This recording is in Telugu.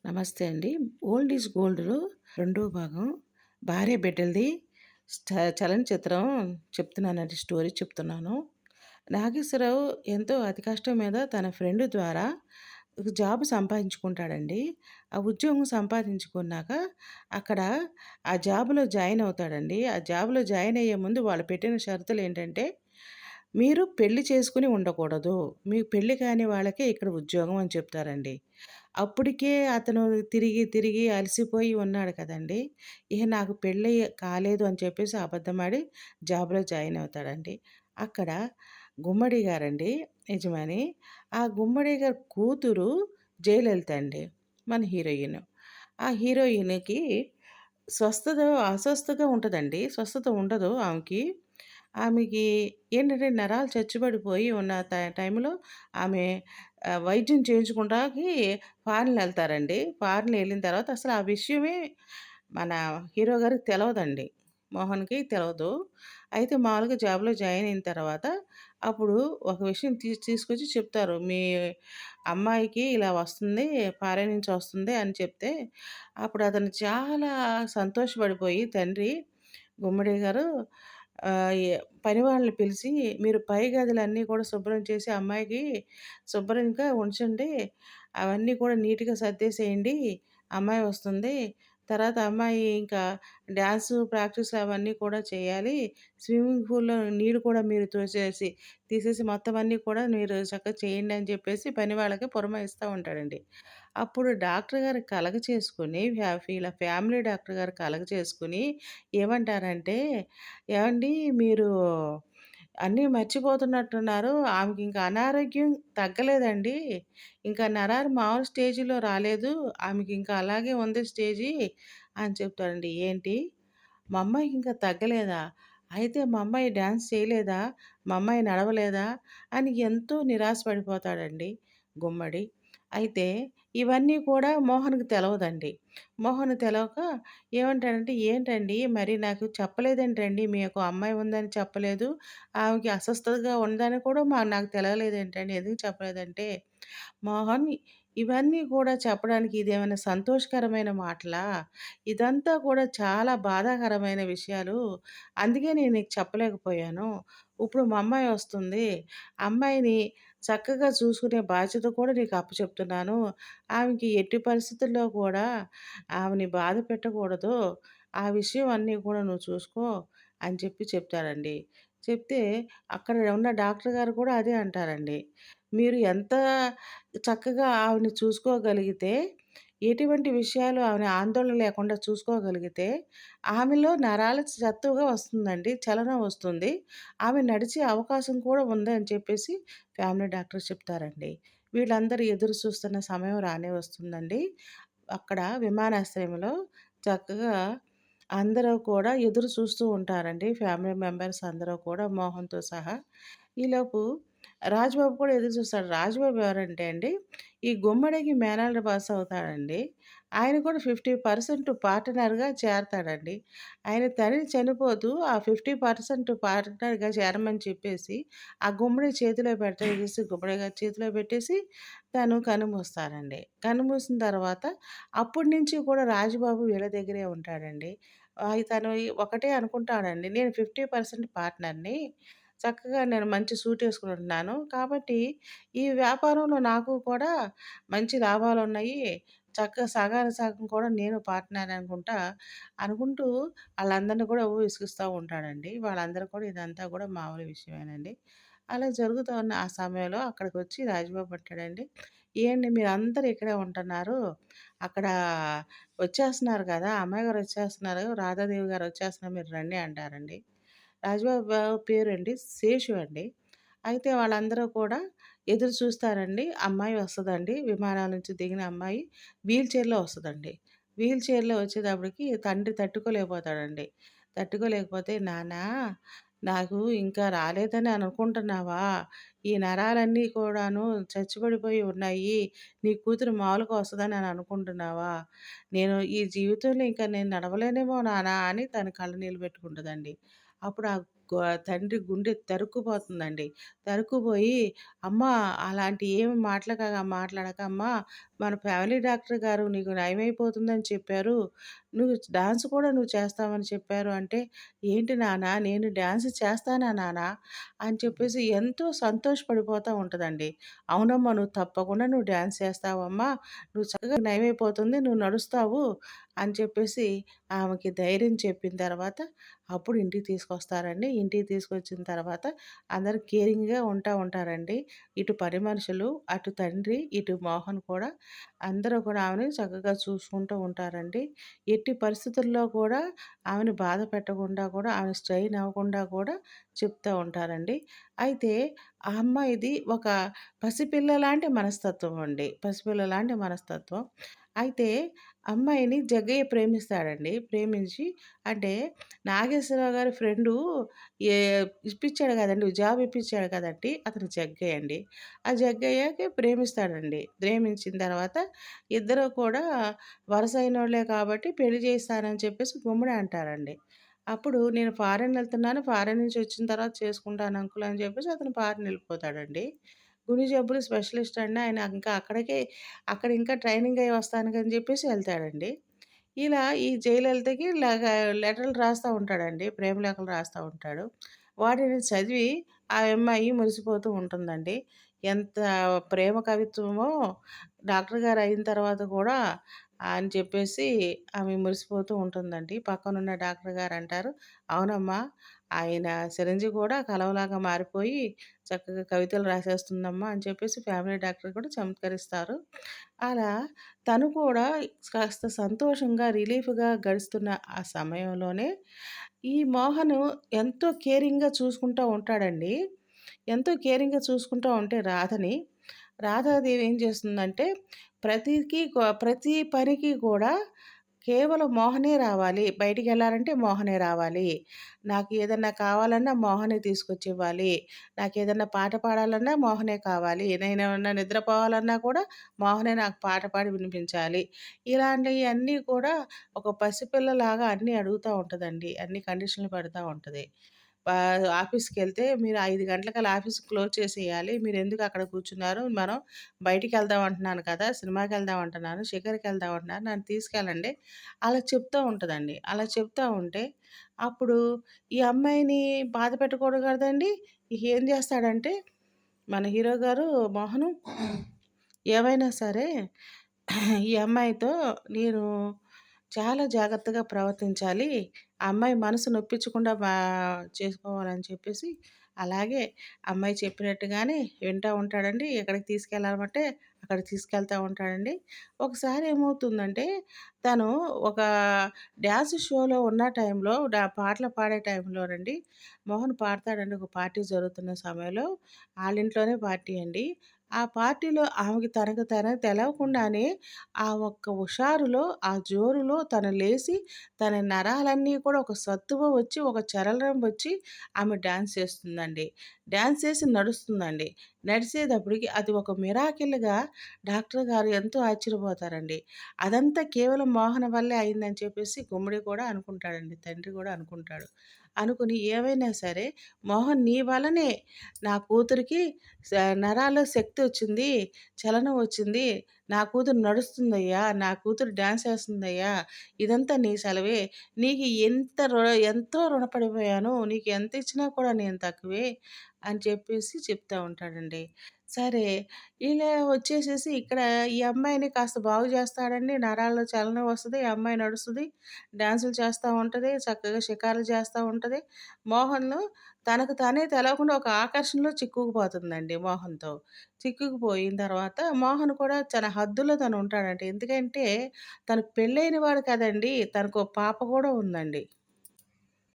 నమస్తే అండి. 'ఓల్డ్ ఈజ్ గోల్డ్‌లో' రెండో భాగం భార్య బిడ్డలది చలనచిత్రం చెప్తున్నానండి. స్టోరీ చెప్తున్నాను. నాగేశ్వరరావు ఎంతో అతి కష్టం మీద తన ఫ్రెండ్ ద్వారా ఒక జాబ్ సంపాదించుకుంటాడండి. ఆ ఉద్యోగం సంపాదించుకున్నాక అక్కడ ఆ జాబ్‌లో జాయిన్ అవుతాడండి. ఆ జాబ్‌లో జాయిన్ అయ్యే ముందు వాళ్ళు పెట్టిన షరతులేంటంటే, మీరు పెళ్లి చేసుకొని ఉండకూడదు. మీకు పెళ్లి కాని వాళ్ళకే ఇక్కడ ఉద్యోగం అని చెప్తారండి. అప్పటికే అతను తిరిగి, తిరిగి అలసిపోయి ఉన్నాడు కదండీ! ఇహ నాకు పెళ్ళి కాలేదు అని చెప్పేసి అబద్ధమాడి జాబ్‌లో జాయిన్ అవుతాడండి. అక్కడ గుమ్మడి గారండి యజమాని. ఆ గుమ్మడి గారి కూతురు జయలలిత అండి. మన హీరోయిన్. ఆ హీరోయిన్‌కి స్వస్థత అస్వస్థగా ఉంటదండి. స్వస్థత ఉండదు ఆమెకి. ఆమెకి ఏంటంటే నరాలు చచ్చుబడిపోయి ఉన్న టైంలో ఆమె వైద్యం చేయించుకుంటాకి ఫారిన్‌లెళ్తారండి. ఫారిన్ తర్వాత అసలు ఆ విషయమే మన హీరో గారికి తెలవదండి. మోహన్‌కి తెలవదు. అయితే మామూలుగా జాబ్‌లో జాయిన్ అయిన తర్వాత అప్పుడు ఒక విషయం తీసుకొచ్చి చెప్తారు. మీ అమ్మాయికి ఇలా వస్తుంది, ఫారెన్ నుంచి వస్తుంది అని చెప్తే అప్పుడు అతను చాలా సంతోషపడిపోయి తండ్రి గుమ్మడి గారు పని వాళ్ళని పిలిచి, "మీరు పై గదులన్నీ కూడా శుభ్రం చేసి అమ్మాయికి శుభ్రంగా ఉంచండి. అవన్నీ కూడా నీట్‌గా సర్దేసేయండి. అమ్మాయి వస్తుంది. తర్వాత అమ్మాయి ఇంకా డాన్సు ప్రాక్టీస్‌లు అవన్నీ కూడా చేయాలి. స్విమ్మింగ్ పూల్‌లో నీళ్ళు కూడా మీరు తీసేసి మొత్తం అన్నీ కూడా మీరు చక్కగా చేయండి" అని చెప్పేసి పని వాళ్ళకి పురమాయిస్తా ఉంటాడండి. అప్పుడు డాక్టర్ గారు కలగ చేసుకొని వీళ్ళ ఫ్యామిలీ డాక్టర్ గారు కలగ చేసుకొని ఏమంటారంటే, "ఏవండీ మీరు అన్నీ మర్చిపోతున్నట్టున్నారు. ఆమెకింక అనారోగ్యం తగ్గలేదండి. ఇంకా నరాలు మామూలు స్టేజ్‌లో రాలేదు. ఆమెకింకా అలాగే ఉంది స్టేజి" అని చెప్తాడండి. ఏంటి? మా అమ్మాయికింకా తగ్గలేదా? అయితే మా అమ్మాయి డాన్స్ చేయలేదా? మా అమ్మాయి నడవలేదా? అని ఎంతో నిరాశ పడిపోతాడండి గుమ్మడి. అయితే ఇవన్నీ కూడా మోహన్‌కి తెలవదండి. మోహన్ తెలవక ఏమంటాడంటే, "ఏంటండి మరి నాకు చెప్పలేదేంటండి? మీకు అమ్మాయి ఉందని చెప్పలేదు. ఆమెకి అస్వస్థతగా ఉందని కూడా నాకు తెలవలేదేంటండి? ఎందుకు చెప్పలేదంటే" మోహన్ ఇవన్నీ కూడా చెప్పడానికి ఇదేమైనా సంతోషకరమైన మాటలా? ఇదంతా కూడా చాలా బాధాకరమైన విషయాలు. అందుకే నేను నీకు చెప్పలేకపోయాను. ఇప్పుడు మా అమ్మాయి వస్తుంది. అమ్మాయిని చక్కగా చూసుకునే బాధ్యత కూడా నీకు అప్పచెప్తున్నాను. ఆమెకి ఎట్టి పరిస్థితుల్లో కూడా ఆమెని బాధ పెట్టకూడదు. ఆ విషయం అన్నీ కూడా నువ్వు చూసుకో అని చెప్పి చెప్తాడండి. చెప్తే అక్కడ ఉన్న డాక్టర్ గారు కూడా అదే అంటారండి. మీరు ఎంత చక్కగా ఆవిడని చూసుకోగలిగితే, ఎటువంటి విషయాలు ఆమెని ఆందోళన లేకుండా చూసుకోగలిగితే, ఆమెలో నరాలు సత్తువగా వస్తుందండి. చలనం వస్తుంది. ఆమె నడిచే అవకాశం కూడా ఉంది అని చెప్పేసి ఫ్యామిలీ డాక్టర్ చెప్తారండి. వీళ్ళందరూ ఎదురు చూస్తున్న సమయం రానే వస్తుందండి. అక్కడ విమానాశ్రయంలో చక్కగా అందరూ కూడా ఎదురు చూస్తూ ఉంటారండి. ఫ్యామిలీ మెంబర్స్ అందరూ కూడా మోహన్‌తో సహా. ఈలోపు రాజబాబు కూడా ఎదురు చూస్తాడు. రాజబాబు ఎవరంటే అండి, ఈ గుమ్మడికి మేనల్లుడు బాస్ అవుతాడండి. ఆయన కూడా 50% పార్ట్నర్‌గా చేరతాడండి. ఆయన తండ్రి చనిపోతూ ఆ 50% పార్ట్నర్‌గా చేరమని చెప్పేసి, ఆ గుమ్మడి చేతిలో పెట్టేసేసి గుమ్మడి గారి చేతిలో పెట్టేసి తను కన్నుమూస్తారండి. కన్నుమూసిన తర్వాత అప్పటి నుంచి కూడా రాజబాబు వీళ్ళ దగ్గరే ఉంటాడండి. తను ఒకటే అనుకుంటాడండి. నేను 50% పార్ట్నర్‌ని. చక్కగా నేను మంచి సూట్ ఏసుకొని ఉంటున్నాను. కాబట్టి ఈ వ్యాపారంలో నాకు కూడా మంచి లాభాలున్నాయి. చక్కగా సగానికి సగం కూడా నేను పార్ట్నర్ అనుకుంటూ ఆళ్ళందరిని కూడా విసిగిస్తా ఉంటాడండి. వాళ్ళందరూ కూడా ఇదంతా కూడా మామూలు విషయమేనండి. అలా జరుగుతూ ఉన్న ఆ సమయంలో అక్కడికొచ్చి రాజబాబు అంటాడండి, "ఏండి మీరందరూ ఇక్కడే ఉంటున్నారు. అక్కడ వచ్చేస్తున్నారు కదా! అమ్మాయి గారు వచ్చేస్తున్నారు. రాధాదేవి గారు వచ్చేస్తున్నారు మీరు రండి" అంటారండి. రాజబాబు పేరండి శేషు అండి. అయితే వాళ్ళందరూ కూడా ఎదురు చూస్తారండి. అమ్మాయి వస్తదండి. విమానం నుంచి దిగిన అమ్మాయి వీల్ చైర్‌లో వస్తదండి. వీల్ చైర్‌లో వచ్చేటప్పటికి తండ్రి తట్టుకోలేకపోతాడండి. తట్టుకోలేకపోతే, "నాన్నా నాకు ఇంకా రాలేదని అనుకుంటున్నావా? ఈ నరాలన్నీ కూడాను చచ్చుబడిపోయి ఉన్నాయి. నీ కూతురు మామూలుగా వస్తదని అనుకుంటున్నావా? నేను ఈ జీవితంలో ఇంకా నేను నడవలేనేమో నాన్న" అని తను కళ్ళనీళ్ళు పెట్టుకుంటదండి. అప్పుడు ఆ తండ్రి గుండె తరుక్కుపోతుందండి. తరుక్కుపోయి, "అమ్మా అలాంటి ఏమి మాటలకగా మాట్లాడకమ్మా. మన ఫ్యామిలీ డాక్టర్ గారు నీకు నయమైపోతుందని చెప్పారు. నువ్వు డాన్స్ కూడా నువ్వు చేస్తావని చెప్పారు" అంటే, "ఏంటి నాన్న నేను డాన్స్ చేస్తానా నాన్న" అని చెప్పేసి ఎంతో సంతోషపడిపోతా ఉంటదండి. "అవునమ్మా! నువ్వు తప్పకుండా నువ్వు డాన్స్ చేస్తావమ్మా. నువ్వు చక్కగా నయమైపోతుంది. నువ్వు నడుస్తావు" అని చెప్పేసి ఆమెకి ధైర్యం చెప్పిన తర్వాత అప్పుడు ఇంటికి తీసుకొస్తారండి. ఇంటికి తీసుకొచ్చిన తర్వాత అందరూ కేరింగ్‌గా ఉంటారండి. ఇటు పని మనుషులు, అటు తండ్రి, ఇటు మోహన్ కూడా అందరూ కూడా ఆమెని చక్కగా చూసుకుంటూ ఉంటారండి. ఎట్టి పరిస్థితుల్లో కూడా ఆమెను బాధ పెట్టకుండా కూడా, ఆమె స్ట్రెయిన్ అవ్వకుండా కూడా చెప్తా ఉంటారండి. అయితే ఆ అమ్మాయిది ఒక పసిపిల్ల లాంటి మనస్తత్వం అండి. పసిపిల్ల లాంటి మనస్తత్వం. అయితే అమ్మాయిని జగ్గయ్య ప్రేమిస్తాడండి. ప్రేమించి అంటే నాగేశ్వరరావు గారి ఫ్రెండు ఏ ఇప్పిచ్చాడు గదండీ! జాబ్ ఇప్పిచ్చాడు కదండీ! అతను జగ్గయ్య అండి. ఆ జగ్గయ్యకి ప్రేమిస్తాడండి. ప్రేమించిన తర్వాత ఇద్దరు కూడా వరసైనోళ్ళే కాబట్టి పెళ్లి చేస్తానని చెప్పేసి గుమ్మడి అంటారండి. అప్పుడు నేను ఫారెన్ ఎళ్తున్నాను. ఫారెన్ నుంచి వచ్చిన తర్వాత చేసుకుంటాను అంకుల్ అని చెప్పేసి అతను ఫారెన్ ఎళ్ళిపోతాడండి. గుండె జబ్బులు స్పెషలిస్ట్ అండి. ఆయన ఇంకా అక్కడ ఇంకా ట్రైనింగ్ అయ్యి వస్తానికని చెప్పేసి ఎళ్తాడండి. ఇలా ఈ జయలలితకి ఇలాగా లెటర్‌లు రాస్తా ఉంటాడండి. ప్రేమ లేఖలు రాస్తా ఉంటాడు. వాటిని చదివి ఆ అమ్మాయి మురిసిపోతూ ఉంటుందండి. ఎంత ప్రేమ కవిత్వమో డాక్టర్ గారు అయిన తర్వాత కూడా అని చెప్పేసి ఆమె మురిసిపోతూ ఉంటుందండి. పక్కనున్న డాక్టర్ గారు అంటారు, "అవునమ్మా! ఆయన చిరంజీవి కూడా కలవలాగా మారిపోయి చక్కగా కవితలు రాసేస్తుందమ్మా" అని చెప్పేసి ఫ్యామిలీ డాక్టర్ కూడా చమత్కరిస్తారు. అలా తను కూడా కాస్త సంతోషంగా, రిలీఫ్‌గా గడుస్తున్న ఆ సమయంలోనే, ఈ మోహను ఎంతో కేరింగ్‌గా చూసుకుంటా ఉంటాడండి. ఎంతో కేరింగ్‌గా చూసుకుంటా ఉంటే రాధని, రాధాదేవి ఏం చేస్తుందంటే, ప్రతి పనికి కూడా కేవలం మోహనే రావాలి. బయటికెళ్ళాలంటే మోహనే రావాలి. నాకు ఏదన్నా కావాలన్నా మోహనే తీసుకొచ్చివ్వాలి. నాకేదన్నా పాట పాడాలన్నా మోహనే కావాలి. నేనేమన్నా నిద్రపోవాలన్నా కూడా మోహనే నాకు పాట పాడి వినిపించాలి. ఇలాంటియన్నీ కూడా ఒక పసిపిల్లలాగా అన్నీ అడుగుతా ఉంటదండి. అన్ని కండిషన్‌లు పెడతా ఉంటది. ఆఫీస్‌కెళ్తే మీరు 5 గంటలకల్లా ఆఫీస్ క్లోజ్ చేసేయాలి. మీరెందుకు అక్కడ కూర్చున్నారు? మనం బయటికెళ్దాం అంటున్నాను కదా! సినిమాకెళ్దాం అంటున్నాను, షికారుకెళ్దాం అంటున్నాను. నన్ను తీసుకెళ్ళండి. అలా చెప్తా ఉంటదండి. అలా చెప్తా ఉంటే అప్పుడు ఈ అమ్మాయిని బాధ పెట్టకూడదు కదండీ! ఏం చేస్తాడంటే మన హీరో గారు మోహను ఏవైనా సరే ఈ అమ్మాయితో నేను చాలా జాగ్రత్తగా ప్రవర్తించాలి. ఆ అమ్మాయి మనసు నొప్పించకుండా చేసుకోవాలని చెప్పేసి, అలాగే అమ్మాయి చెప్పినట్టుగానే వింటా ఉంటాడండి. ఎక్కడికి తీసుకెళ్ళాలంటే అక్కడికి తీసుకెళ్తా ఉంటాడండి. ఒకసారి ఏమవుతుందంటే, తను ఒక డాన్స్ షోలో ఉన్న టైంలో పాటలు పాడే టైంలోనండి మోహన్ పాడతాడండి. ఒక పార్టీ జరుగుతున్న సమయంలో ఆళ్ళింట్లోనే పార్టీ అండి. ఆ పార్టీలో ఆమెకి తనకు తెలవకుండానే ఆ ఒక్క హుషారులో, ఆ జోరులో తను లేసి, తన నరాలన్నీ కూడా ఒక సత్తువ వచ్చి, ఒక చలనం వచ్చి ఆమె డాన్స్ చేస్తుందండి. డాన్స్ చేసి నడుస్తుందండి. నడిసేటప్పటికి అది ఒక మిరాకిల్‌గా డాక్టర్ గారు ఎంతో ఆశ్చర్యపోతారండి. అదంతా కేవలం మోహన వల్లే అయిందని చెప్పేసి గుమ్మడి కూడా అనుకుంటాడండి. తండ్రి కూడా అనుకుంటాడు. అనుకుని ఏవైనా సరే మోహన్ నీ వల్లనే నా కూతురికి స నరాల్లో శక్తొచ్చింది, చలనం వచ్చింది. నా కూతురు నడుస్తుందయ్యా! నా కూతురు డాన్స్ ఏస్తుందయ్యా! ఇదంతా నీ సెలవే. నీకు ఎంతో రుణపడిపోయాను. నీకు ఎంత ఇచ్చినా కూడా నేను తక్కువే అని చెప్పేసి చెప్తా ఉంటాడండి. సరే ఇలా వచ్చేసేసి ఇక్కడ ఈ అమ్మాయిని కాస్త బాగు చేస్తాడండి. నరాల్లో చలనం వస్తది. ఈ అమ్మాయి నడుస్తది. డాన్సులు చేస్తా ఉంటది. చక్కగా షికారులు చేస్తా ఉంటది. మోహన్‌ను తనకు తానే తెలవకుండా ఒక ఆకర్షణలో చిక్కుకుపోతుందండి మోహన్‌తో. చిక్కుకుపోయిన తర్వాత మోహన్ కూడా తన హద్దులో తను ఉంటాడంట. ఎందుకంటే తను పెళ్ళైన వాడు కదండీ! తనకో పాప కూడా ఉందండి.